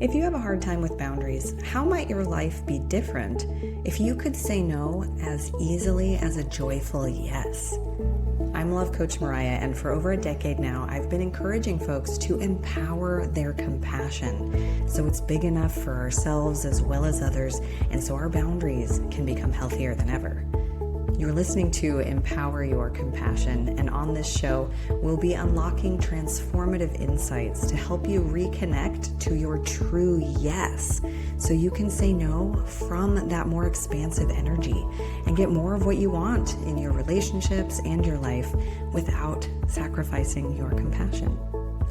If you have a hard time with boundaries, how might your life be different if you could say no as easily as a joyful yes? I'm Love Coach Mariya, and for over a decade now, I've been encouraging folks to empower their compassion so it's big enough for ourselves as well as others, and so our boundaries can become healthier than ever. You're listening to Empower Your Compassion, and on this show, we'll be unlocking transformative insights to help you reconnect to your true yes, so you can say no from that more expansive energy and get more of what you want in your relationships and your life without sacrificing your compassion.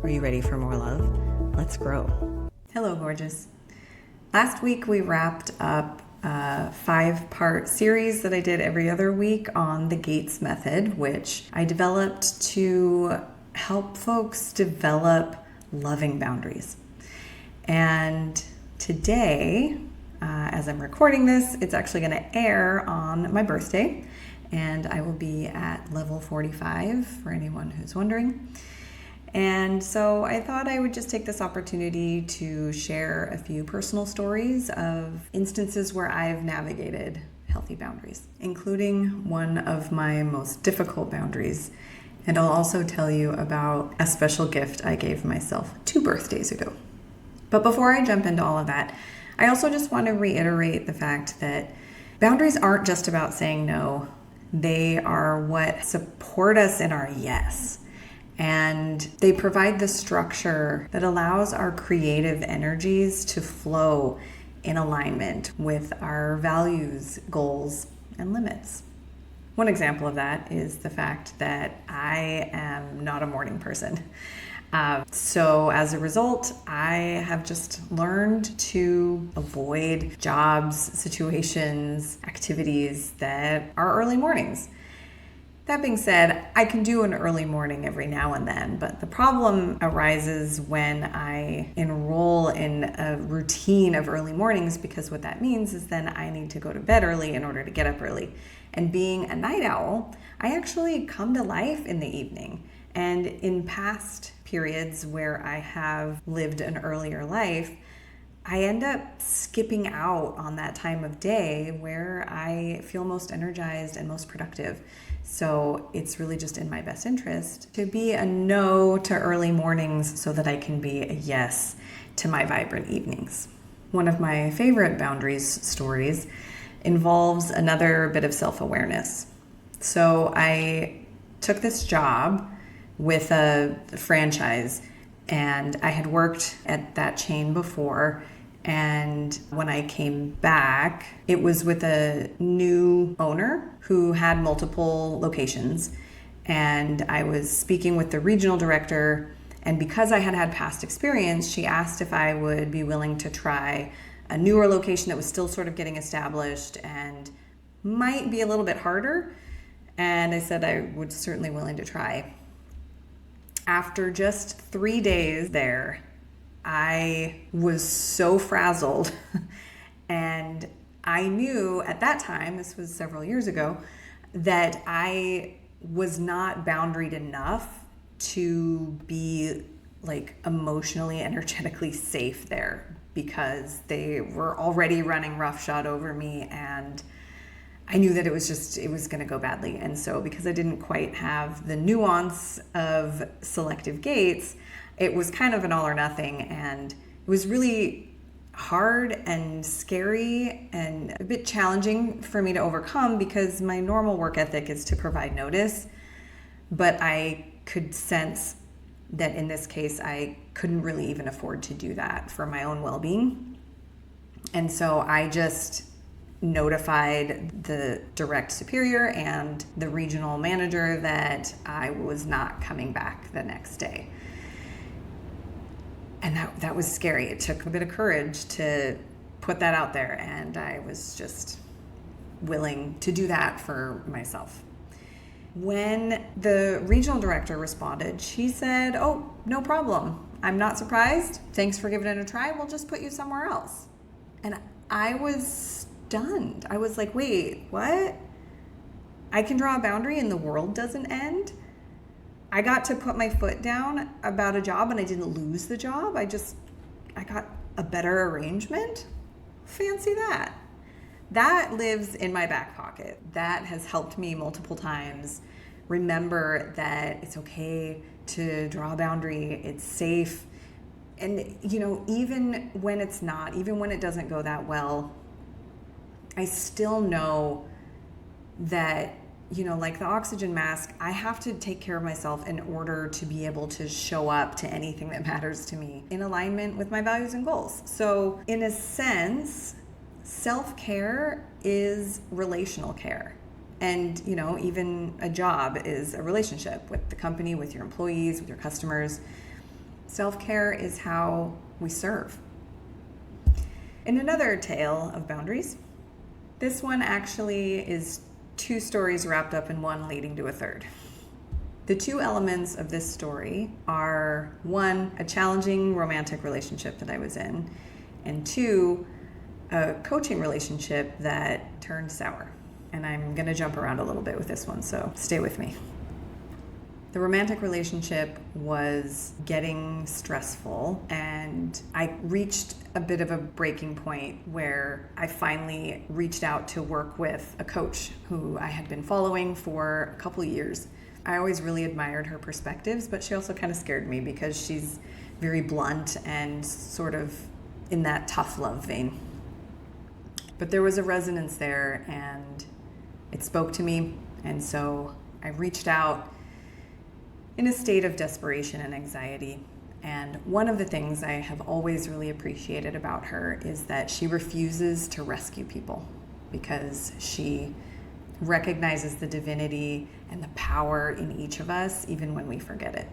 Are you ready for more love? Let's grow. Hello, gorgeous. Last week, we wrapped up a 5-part series that I did every other week on the Gates method, which I developed to help folks develop loving boundaries. And today, as I'm recording this, it's actually going to air on my birthday, and I will be at level 45 for anyone who's wondering. And so I thought I would just take this opportunity to share a few personal stories of instances where I've navigated healthy boundaries, including one of my most difficult boundaries. And I'll also tell you about a special gift I gave myself 2 birthdays ago. But before I jump into all of that, I also just want to reiterate the fact that boundaries aren't just about saying no. They are what support us in our yes. And they provide the structure that allows our creative energies to flow in alignment with our values, goals, and limits. One example of that is the fact that I am not a morning person. So as a result, I have just learned to avoid jobs, situations, activities that are early mornings. That being said, I can do an early morning every now and then, but the problem arises when I enroll in a routine of early mornings, because what that means is then I need to go to bed early in order to get up early. And being a night owl, I actually come to life in the evening. And in past periods where I have lived an earlier life, I end up skipping out on that time of day where I feel most energized and most productive. So it's really just in my best interest to be a no to early mornings so that I can be a yes to my vibrant evenings. One of my favorite boundaries stories involves another bit of self-awareness. So I took this job with a franchise, and I had worked at that chain before. And when I came back, it was with a new owner who had multiple locations. And I was speaking with the regional director. And because I had had past experience, she asked if I would be willing to try a newer location that was still sort of getting established and might be a little bit harder. And I said I was certainly willing to try. After just 3 days there, I was so frazzled, and I knew at that time, this was several years ago, that I was not boundaried enough to be like emotionally, energetically safe there, because they were already running roughshod over me, and I knew that it was going to go badly. And so because I didn't quite have the nuance of selective gates, it was kind of an all or nothing, and it was really hard and scary and a bit challenging for me to overcome, because my normal work ethic is to provide notice, but I could sense that in this case I couldn't really even afford to do that for my own well-being. And so I just notified the direct superior and the regional manager that I was not coming back the next day. And that was scary. It took a bit of courage to put that out there, and I was just willing to do that for myself. When the regional director responded, she said, "Oh, no problem. I'm not surprised. Thanks for giving it a try. We'll just put you somewhere else." And I was stunned. I was like, wait, what? I can draw a boundary and the world doesn't end? I got to put my foot down about a job and I didn't lose the job. I got a better arrangement? Fancy that. That lives in my back pocket. That has helped me multiple times remember that it's okay to draw a boundary, it's safe. And, even when it's not, even when it doesn't go that well, I still know that, like the oxygen mask, I have to take care of myself in order to be able to show up to anything that matters to me in alignment with my values and goals. So in a sense, self-care is relational care. And, even a job is a relationship with the company, with your employees, with your customers. Self-care is how we serve. In another tale of boundaries, this one actually is 2 stories wrapped up in one leading to a third. The 2 elements of this story are 1, a challenging romantic relationship that I was in, and 2, a coaching relationship that turned sour. And I'm going to jump around a little bit with this one, so stay with me. The romantic relationship was getting stressful, and I reached a bit of a breaking point where I finally reached out to work with a coach who I had been following for a couple of years. I always really admired her perspectives, but she also kind of scared me because she's very blunt and sort of in that tough love vein. But there was a resonance there, and it spoke to me, and so I reached out in a state of desperation and anxiety. And one of the things I have always really appreciated about her is that she refuses to rescue people because she recognizes the divinity and the power in each of us, even when we forget it.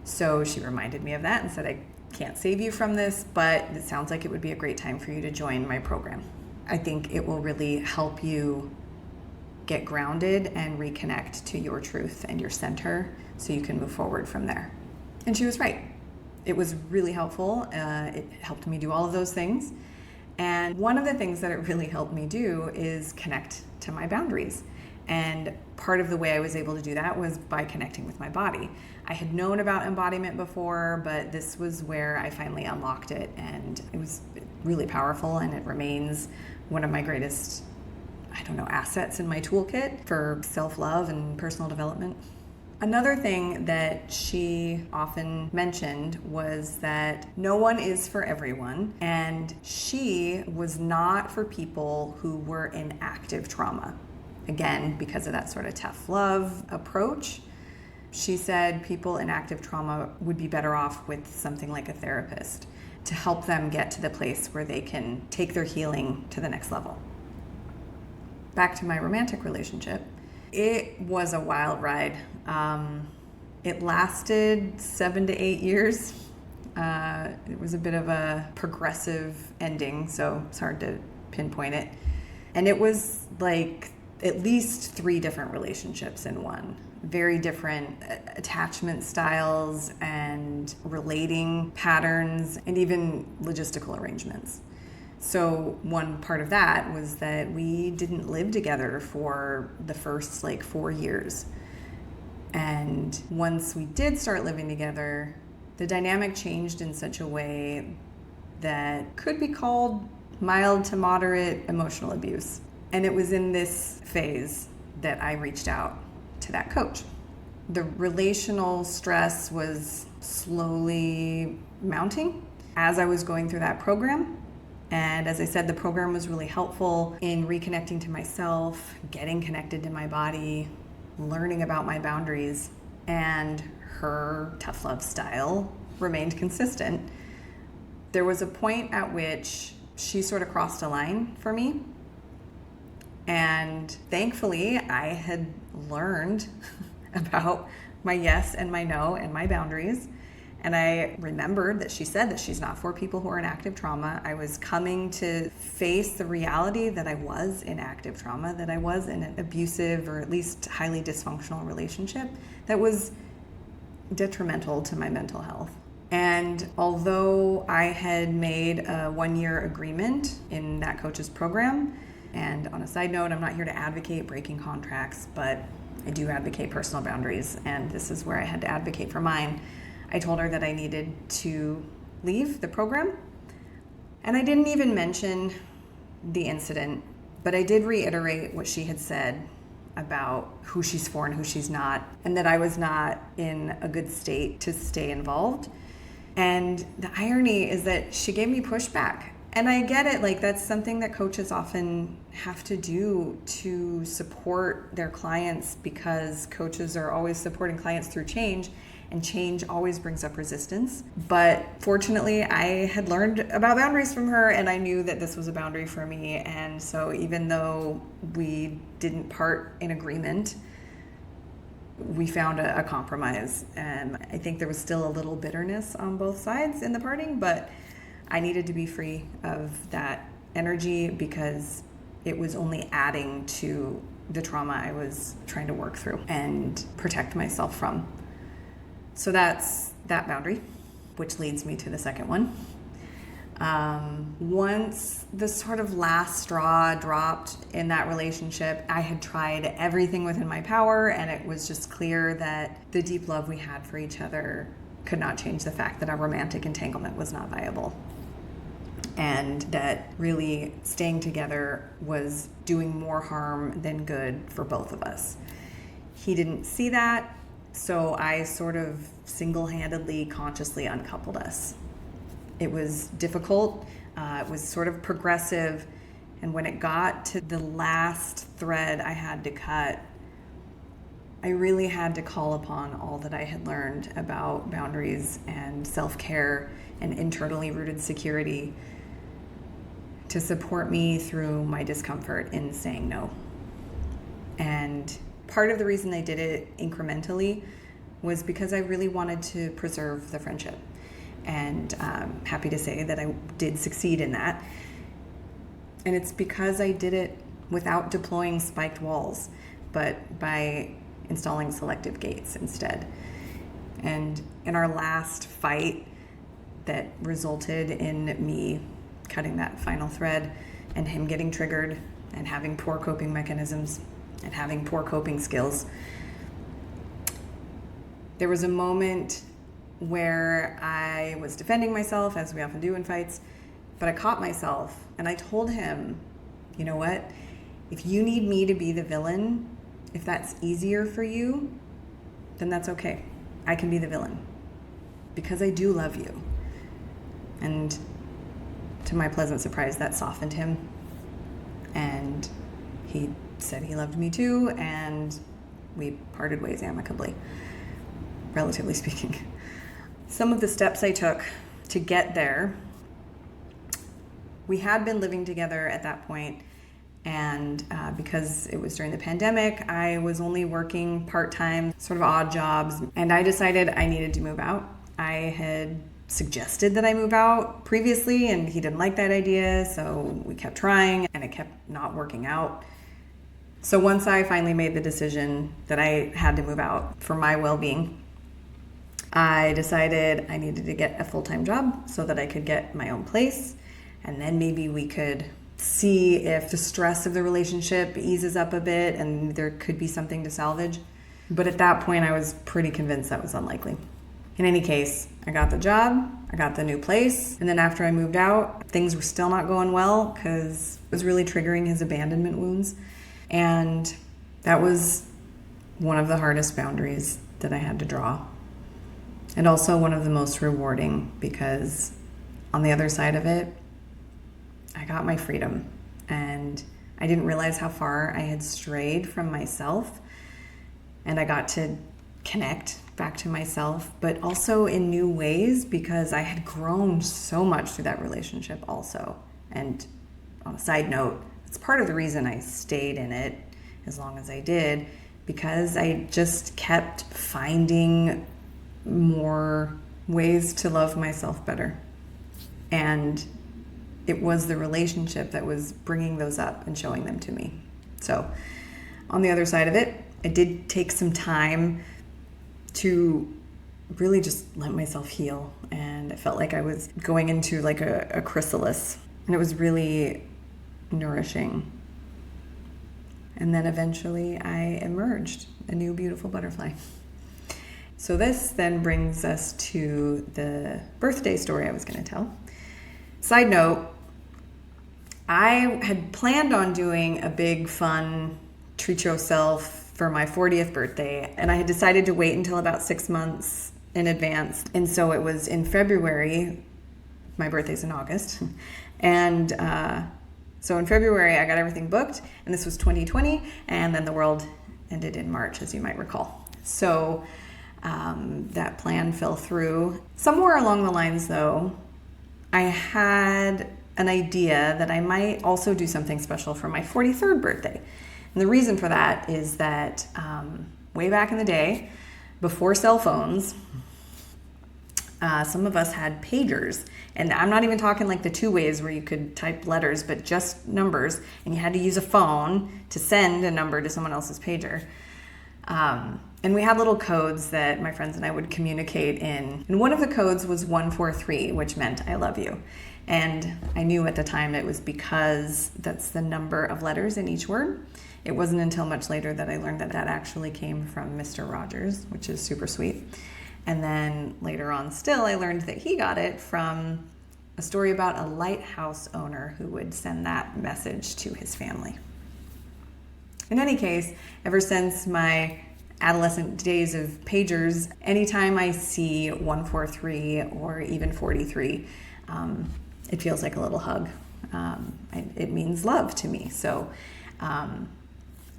So she reminded me of that and said, I can't save you from this, but it sounds like it would be a great time for you to join my program. I think it will really help you get grounded and reconnect to your truth and your center so you can move forward from there. And she was right. It was really helpful. It helped me do all of those things. And one of the things that it really helped me do is connect to my boundaries. And part of the way I was able to do that was by connecting with my body. I had known about embodiment before, but this was where I finally unlocked it. And it was really powerful, and it remains one of my greatest assets in my toolkit for self-love and personal development. Another thing that she often mentioned was that no one is for everyone, and she was not for people who were in active trauma. Again, because of that sort of tough love approach, she said people in active trauma would be better off with something like a therapist to help them get to the place where they can take their healing to the next level. Back to my romantic relationship, it was a wild ride. It lasted 7 to 8 years. It was a bit of a progressive ending, so it's hard to pinpoint it. And it was like at least 3 different relationships in one. Very different attachment styles and relating patterns and even logistical arrangements. So one part of that was that we didn't live together for the first 4 years. And once we did start living together, the dynamic changed in such a way that could be called mild to moderate emotional abuse. And it was in this phase that I reached out to that coach. The relational stress was slowly mounting as I was going through that program. And as I said, the program was really helpful in reconnecting to myself, getting connected to my body, learning about my boundaries, and her tough love style remained consistent. There was a point at which she sort of crossed a line for me. And thankfully, I had learned about my yes and my no and my boundaries. And I remembered that she said that she's not for people who are in active trauma. I was coming to face the reality that I was in active trauma, that I was in an abusive or at least highly dysfunctional relationship that was detrimental to my mental health. And although I had made a 1-year agreement in that coach's program, and on a side note, I'm not here to advocate breaking contracts, but I do advocate personal boundaries, and this is where I had to advocate for mine. I told her that I needed to leave the program. And I didn't even mention the incident, but I did reiterate what she had said about who she's for and who she's not, and that I was not in a good state to stay involved. And the irony is that she gave me pushback. And I get it, like that's something that coaches often have to do to support their clients, because coaches are always supporting clients through change, and change always brings up resistance. But fortunately, I had learned about boundaries from her, and I knew that this was a boundary for me. And so even though we didn't part in agreement, we found a compromise. And I think there was still a little bitterness on both sides in the parting, but I needed to be free of that energy because it was only adding to the trauma I was trying to work through and protect myself from. So that's that boundary, which leads me to the second one. Once the sort of last straw dropped in that relationship, I had tried everything within my power, and it was just clear that the deep love we had for each other could not change the fact that our romantic entanglement was not viable. And that really staying together was doing more harm than good for both of us. He didn't see that, so I sort of single-handedly, consciously uncoupled us. It was difficult, it was sort of progressive, and when it got to the last thread I had to cut, I really had to call upon all that I had learned about boundaries and self-care and internally rooted security to support me through my discomfort in saying no. And part of the reason I did it incrementally was because I really wanted to preserve the friendship. And I'm happy to say that I did succeed in that. And it's because I did it without deploying spiked walls, but by installing selective gates instead. And in our last fight that resulted in me cutting that final thread and him getting triggered and having poor coping mechanisms and having poor coping skills, there was a moment where I was defending myself, as we often do in fights, but I caught myself and I told him, you know what, if you need me to be the villain, if that's easier for you, then that's okay. I can be the villain because I do love you. And to my pleasant surprise, that softened him. And he said he loved me too, and we parted ways amicably, relatively speaking. Some of the steps I took to get there, we had been living together at that point, and because it was during the pandemic, I was only working part-time, sort of odd jobs, and I decided I needed to move out. I had suggested that I move out previously, and he didn't like that idea, so we kept trying, and it kept not working out. So once I finally made the decision that I had to move out for my well-being, I decided I needed to get a full-time job so that I could get my own place, and then maybe we could see if the stress of the relationship eases up a bit and there could be something to salvage. But at that point, I was pretty convinced that was unlikely. In any case, I got the job, I got the new place, and then after I moved out, things were still not going well because it was really triggering his abandonment wounds. And that was one of the hardest boundaries that I had to draw. And also one of the most rewarding, because on the other side of it, I got my freedom, and I didn't realize how far I had strayed from myself, and I got to connect back to myself, but also in new ways, because I had grown so much through that relationship also. And on a side note, it's part of the reason I stayed in it as long as I did, because I just kept finding more ways to love myself better. And it was the relationship that was bringing those up and showing them to me. So on the other side of it, I did take some time to really just let myself heal. And I felt like I was going into like a chrysalis, and it was really nourishing. And then eventually I emerged a new beautiful butterfly. So this then brings us to the birthday story I was going to tell. Side note, I had planned on doing a big, fun treat yourself for my 40th birthday, and I had decided to wait until about 6 months in advance. And so it was in February. My birthday's in August. And so in February, I got everything booked, and this was 2020, and then the world ended in March, as you might recall. So that plan fell through. Somewhere along the lines, though, I had an idea that I might also do something special for my 43rd birthday. And the reason for that is that way back in the day, before cell phones, some of us had pagers. And I'm not even talking like the two ways where you could type letters, but just numbers. And you had to use a phone to send a number to someone else's pager. And we had little codes that my friends and I would communicate in. And one of the codes was 143, which meant I love you. And I knew at the time it was because that's the number of letters in each word. It wasn't until much later that I learned that that actually came from Mr. Rogers, which is super sweet. And then later on still, I learned that he got it from a story about a lighthouse owner who would send that message to his family. In any case, ever since my adolescent days of pagers, anytime I see 143 or even 43, it feels like a little hug. It means love to me. So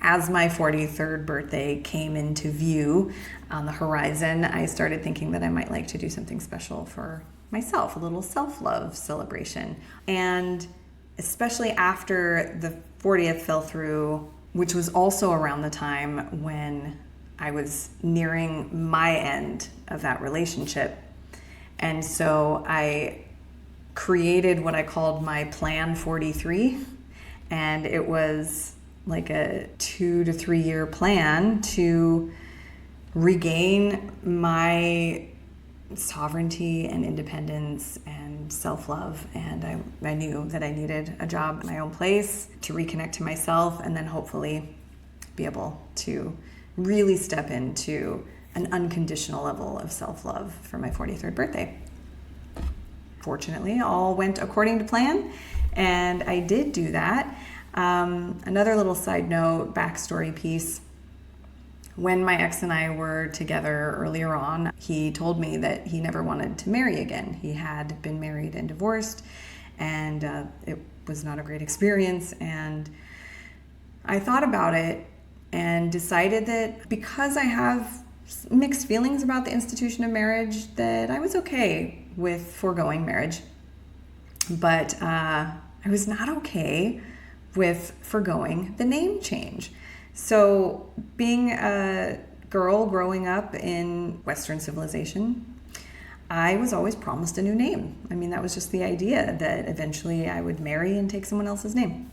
as my 43rd birthday came into view on the horizon, I started thinking that I might like to do something special for myself, a little self-love celebration. And especially after the 40th fell through, which was also around the time when I was nearing my end of that relationship. And so I created what I called my Plan 43, and it was like a 2 to 3 year plan to regain my sovereignty and independence and self-love. And I knew that I needed a job in my own place to reconnect to myself, and then hopefully be able to really step into an unconditional level of self-love for my 43rd birthday. Fortunately, all went according to plan, and I did do that. Another little side note, backstory piece. When my ex and I were together earlier on, he told me that he never wanted to marry again. He had been married and divorced, and it was not a great experience. And I thought about it and decided that because I have mixed feelings about the institution of marriage, that I was okay with foregoing marriage. But I was not okay with foregoing the name change. So being a girl growing up in Western civilization, I was always promised a new name. I mean, that was just the idea that eventually I would marry and take someone else's name.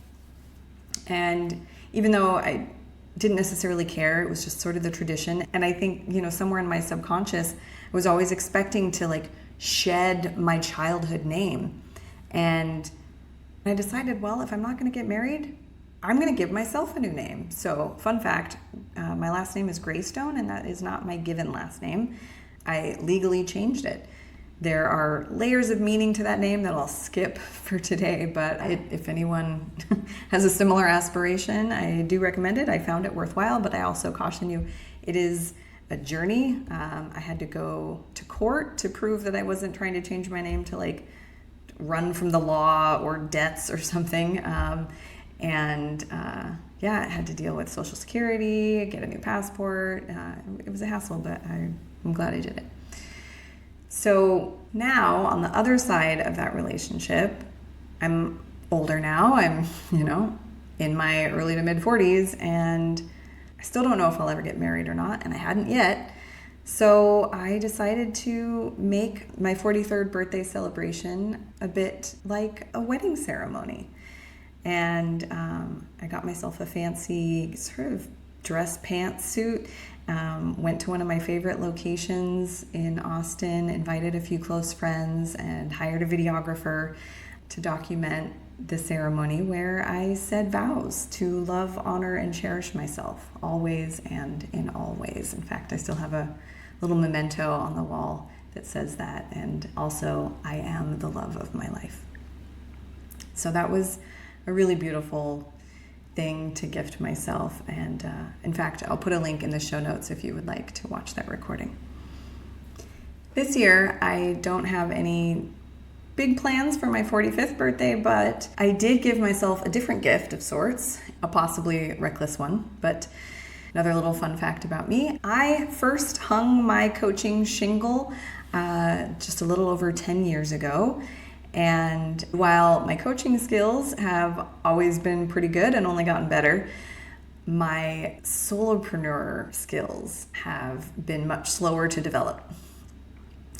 And even though I didn't necessarily care, it was just sort of the tradition. And I think, somewhere in my subconscious, I was always expecting to like shed my childhood name. And I decided, well, if I'm not going to get married, I'm going to give myself a new name. So, fun fact, my last name is Greystone, and that is not my given last name. I legally changed it. There are layers of meaning to that name that I'll skip for today, but if anyone has a similar aspiration, I do recommend it. I found it worthwhile, but I also caution you, it is a journey. I had to go to court to prove that I wasn't trying to change my name to like run from the law or debts or something. I had to deal with Social Security, get a new passport. It was a hassle, but I'm glad I did it. So now on the other side of that relationship, I'm older now. I'm, in my early to mid 40s, and I still don't know if I'll ever get married or not, and I hadn't yet. So I decided to make my 43rd birthday celebration a bit like a wedding ceremony. And I got myself a fancy sort of dress pantsuit, went to one of my favorite locations in Austin, invited a few close friends, and hired a videographer to document the ceremony where I said vows to love, honor, and cherish myself, always and in all ways. In fact, I still have a little memento on the wall that says that, and also, I am the love of my life. So that was a really beautiful thing to gift myself. And in fact, I'll put a link in the show notes if you would like to watch that recording. This year, I don't have any big plans for my 45th birthday, but I did give myself a different gift of sorts, a possibly reckless one. But another little fun fact about me, I first hung my coaching shingle just a little over 10 years ago. And while my coaching skills have always been pretty good and only gotten better, my solopreneur skills have been much slower to develop.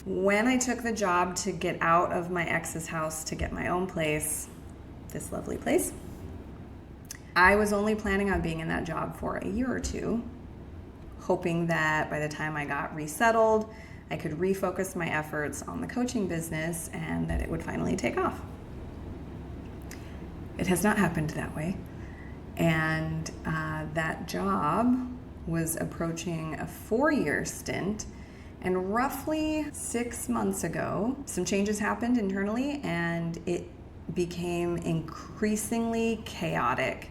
When I took the job to get out of my ex's house to get my own place, this lovely place, I was only planning on being in that job for a year or two, hoping that by the time I got resettled, I could refocus my efforts on the coaching business and that it would finally take off. It has not happened that way. And that job was approaching a 4-year stint. And roughly 6 months ago, some changes happened internally and it became increasingly chaotic.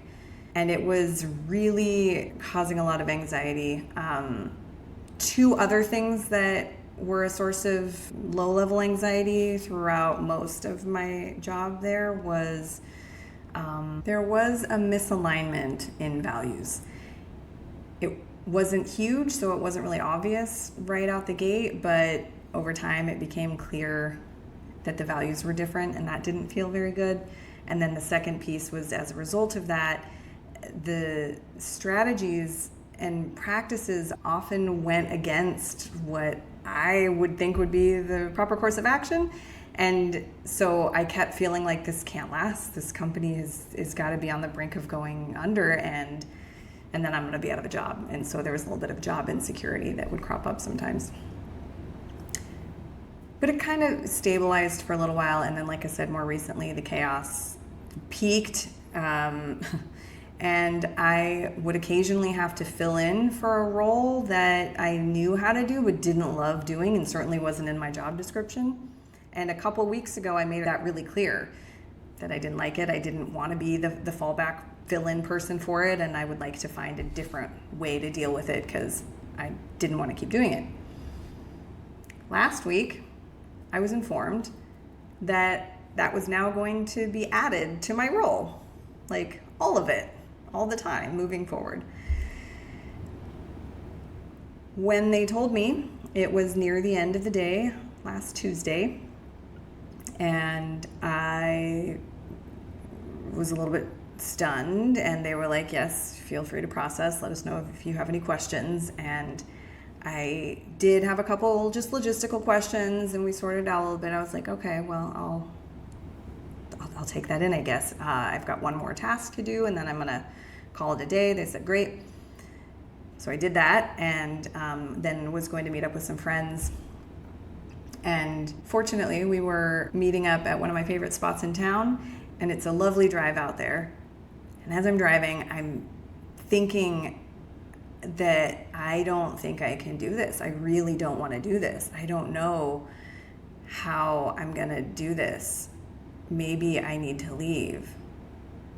And it was really causing a lot of anxiety. Two other things that were a source of low-level anxiety throughout most of my job there was a misalignment in values. It wasn't huge, so it wasn't really obvious right out the gate, but over time it became clear that the values were different, and that didn't feel very good. And then the second piece was, as a result of that, the strategies and practices often went against what I would think would be the proper course of action. And so I kept feeling like this can't last. This company is got to be on the brink of going under, and then I'm going to be out of a job. And so there was a little bit of job insecurity that would crop up sometimes. But it kind of stabilized for a little while. And then, like I said, more recently, the chaos peaked. And I would occasionally have to fill in for a role that I knew how to do but didn't love doing, and certainly wasn't in my job description. And a couple weeks ago, I made that really clear that I didn't like it. I didn't want to be the fallback fill-in person for it, and I would like to find a different way to deal with it because I didn't want to keep doing it. Last week, I was informed that that was now going to be added to my role, like all of it, all the time, moving forward. When they told me, it was near the end of the day, last Tuesday, and I was a little bit stunned, and they were like, yes, feel free to process, let us know if you have any questions. And I did have a couple just logistical questions, and we sorted out a little bit. I was like, okay, well, I'll take that in, I guess. I've got one more task to do, and then I'm gonna call it a day. They said, great. So I did that, and then was going to meet up with some friends. And fortunately, we were meeting up at one of my favorite spots in town, and it's a lovely drive out there. And as I'm driving, I'm thinking that I don't think I can do this. I really don't want to do this. I don't know how I'm going to do this. Maybe I need to leave.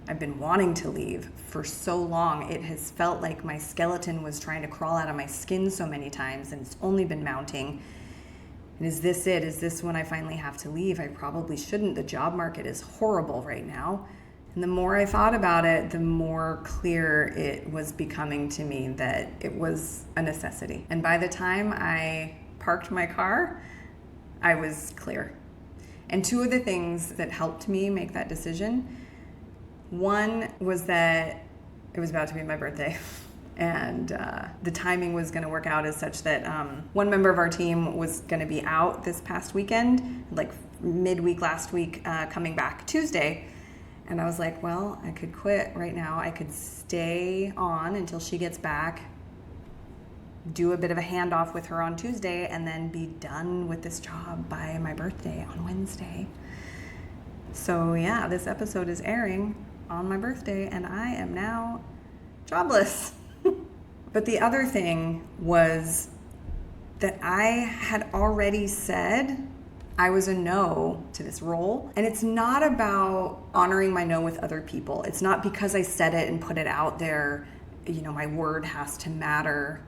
I've been wanting to leave for so long. It has felt like my skeleton was trying to crawl out of my skin so many times, and it's only been mounting. And is this it? Is this when I finally have to leave? I probably shouldn't. The job market is horrible right now. And the more I thought about it, the more clear it was becoming to me that it was a necessity. And by the time I parked my car, I was clear. And two of the things that helped me make that decision, one was that it was about to be my birthday. And the timing was going to work out as such that one member of our team was going to be out this past weekend, like midweek last week, coming back Tuesday. And I was like, well, I could quit right now. I could stay on until she gets back, do a bit of a handoff with her on Tuesday, and then be done with this job by my birthday on Wednesday. So yeah, this episode is airing on my birthday, and I am now jobless. But the other thing was that I had already said I was a no to this role. And it's not about honoring my no with other people. It's not because I said it and put it out there, my word has to matter.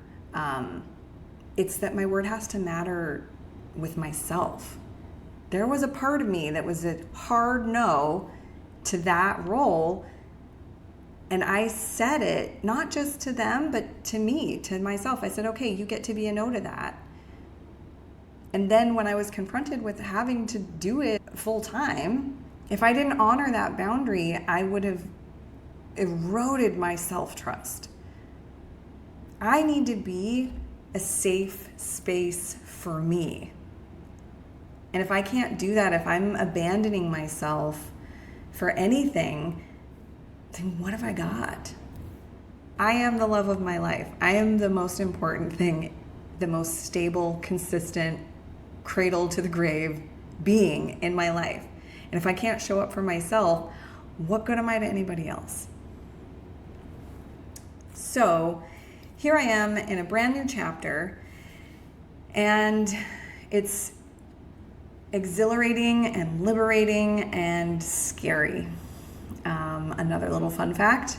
It's that my word has to matter with myself. There was a part of me that was a hard no to that role. And I said it, not just to them, but to me, to myself. I said, okay, you get to be a no to that. And then when I was confronted with having to do it full time, if I didn't honor that boundary, I would have eroded my self-trust. I need to be a safe space for me. And if I can't do that, if I'm abandoning myself for anything, then what have I got? I am the love of my life. I am the most important thing, the most stable, consistent, cradle to the grave being in my life. And if I can't show up for myself, what good am I to anybody else? So here I am in a brand new chapter, and it's exhilarating and liberating and scary. Another little fun fact,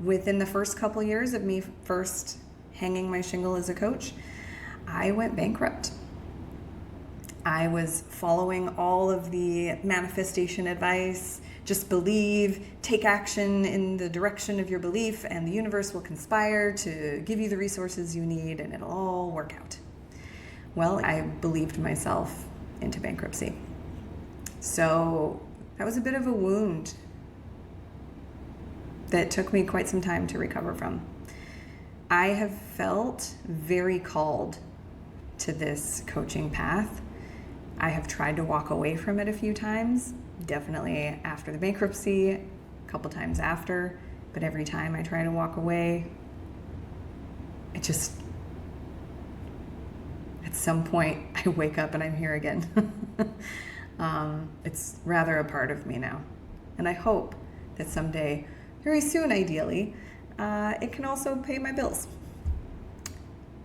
within the first couple years of me first hanging my shingle as a coach, I went bankrupt. I was following all of the manifestation advice, just believe, take action in the direction of your belief, and the universe will conspire to give you the resources you need, and it'll all work out. Well, I believed myself into bankruptcy. So that was a bit of a wound that took me quite some time to recover from. I have felt very called to this coaching path. I have tried to walk away from it a few times, definitely after the bankruptcy, a couple times after, but every time I try to walk away, at some point I wake up and I'm here again. It's rather a part of me now. And I hope that someday, very soon ideally, it can also pay my bills.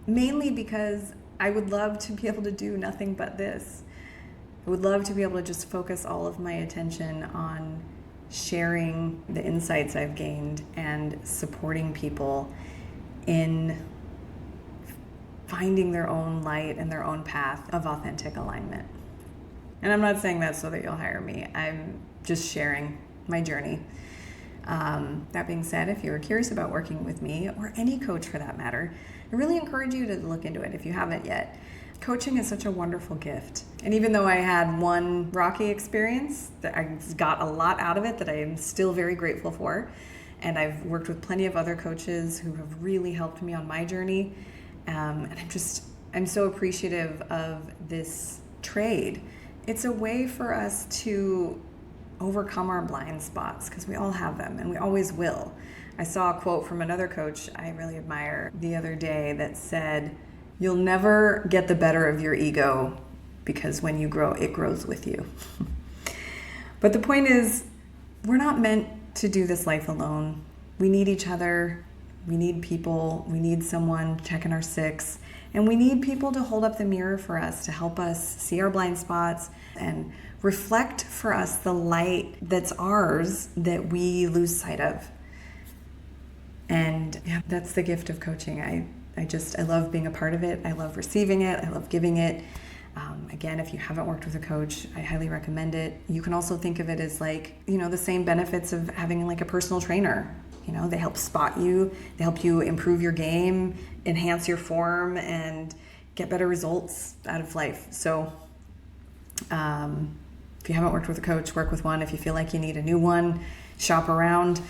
Mainly because I would love to be able to do nothing but this. I would love to be able to just focus all of my attention on sharing the insights I've gained and supporting people in finding their own light and their own path of authentic alignment. And I'm not saying that so that you'll hire me. I'm just sharing my journey. That being said, if you're curious about working with me, or any coach for that matter, I really encourage you to look into it if you haven't yet. Coaching is such a wonderful gift. And even though I had one rocky experience, that I got a lot out of it that I am still very grateful for. And I've worked with plenty of other coaches who have really helped me on my journey. And I'm so appreciative of this trade. It's a way for us to overcome our blind spots, because we all have them and we always will. I saw a quote from another coach I really admire the other day that said, "You'll never get the better of your ego, because when you grow, it grows with you." But the point is, we're not meant to do this life alone. We need each other. We need people. We need someone checking our six. And we need people to hold up the mirror for us, to help us see our blind spots and reflect for us the light that's ours that we lose sight of. And yeah, that's the gift of coaching. I love being a part of it. I love receiving it. I love giving it. Again, if you haven't worked with a coach, I highly recommend it. You can also think of it as the same benefits of having a personal trainer. They help spot you, they help you improve your game, enhance your form, and get better results out of life. So if you haven't worked with a coach, work with one. If you feel like you need a new one, shop around.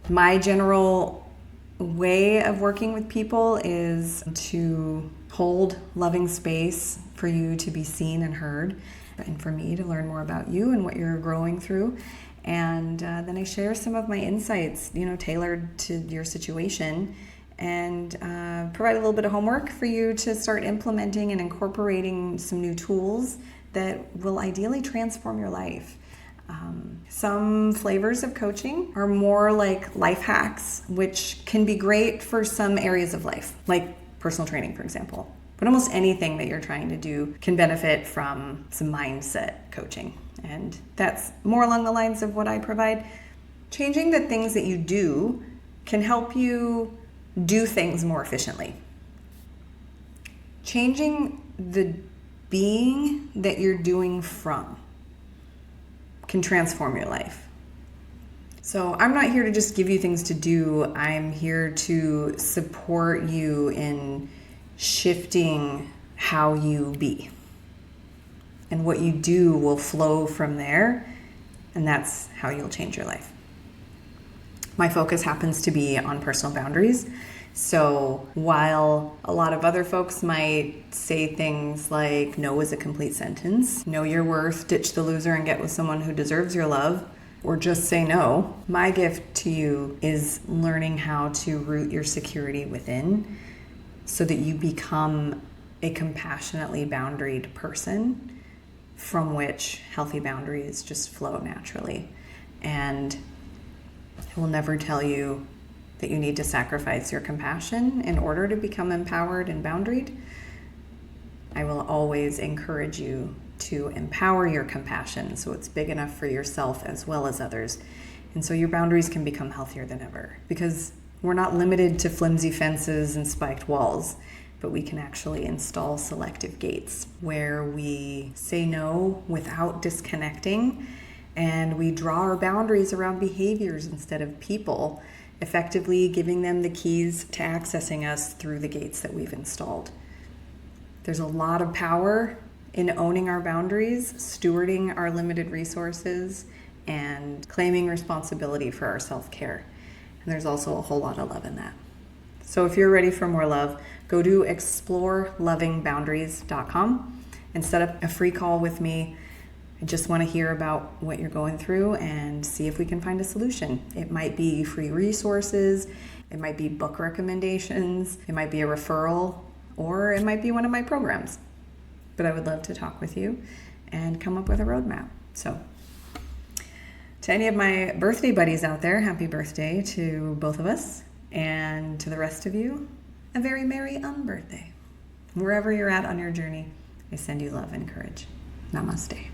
My general way of working with people is to hold loving space for you to be seen and heard, and for me to learn more about you and what you're growing through. And then I share some of my insights, tailored to your situation, and provide a little bit of homework for you to start implementing and incorporating some new tools that will ideally transform your life. Some flavors of coaching are more like life hacks, which can be great for some areas of life, like personal training, for example. but almost anything that you're trying to do can benefit from some mindset coaching. And that's more along the lines of what I provide. Changing the things that you do can help you do things more efficiently. Changing the being that you're doing from can transform your life. So I'm not here to just give you things to do. I'm here to support you in shifting how you be. And what you do will flow from there, and that's how you'll change your life. My focus happens to be on personal boundaries. So while a lot of other folks might say things like no is a complete sentence, know your worth, ditch the loser and get with someone who deserves your love, or just say no, my gift to you is learning how to root your security within so that you become a compassionately boundaried person from which healthy boundaries just flow naturally. And I will never tell you that you need to sacrifice your compassion in order to become empowered and boundaried. I will always encourage you to empower your compassion so it's big enough for yourself as well as others. And so your boundaries can become healthier than ever, because we're not limited to flimsy fences and spiked walls, but we can actually install selective gates where we say no without disconnecting, and we draw our boundaries around behaviors instead of people, effectively giving them the keys to accessing us through the gates that we've installed. There's a lot of power in owning our boundaries, stewarding our limited resources, and claiming responsibility for our self-care. And there's also a whole lot of love in that. So if you're ready for more love, go to explorelovingboundaries.com and set up a free call with me. I just want to hear about what you're going through and see if we can find a solution. It might be free resources, it might be book recommendations, it might be a referral, or it might be one of my programs. But I would love to talk with you and come up with a roadmap. So to any of my birthday buddies out there, happy birthday to both of us. And to the rest of you, a very Merry Unbirthday. Wherever you're at on your journey, I send you love and courage. Namaste.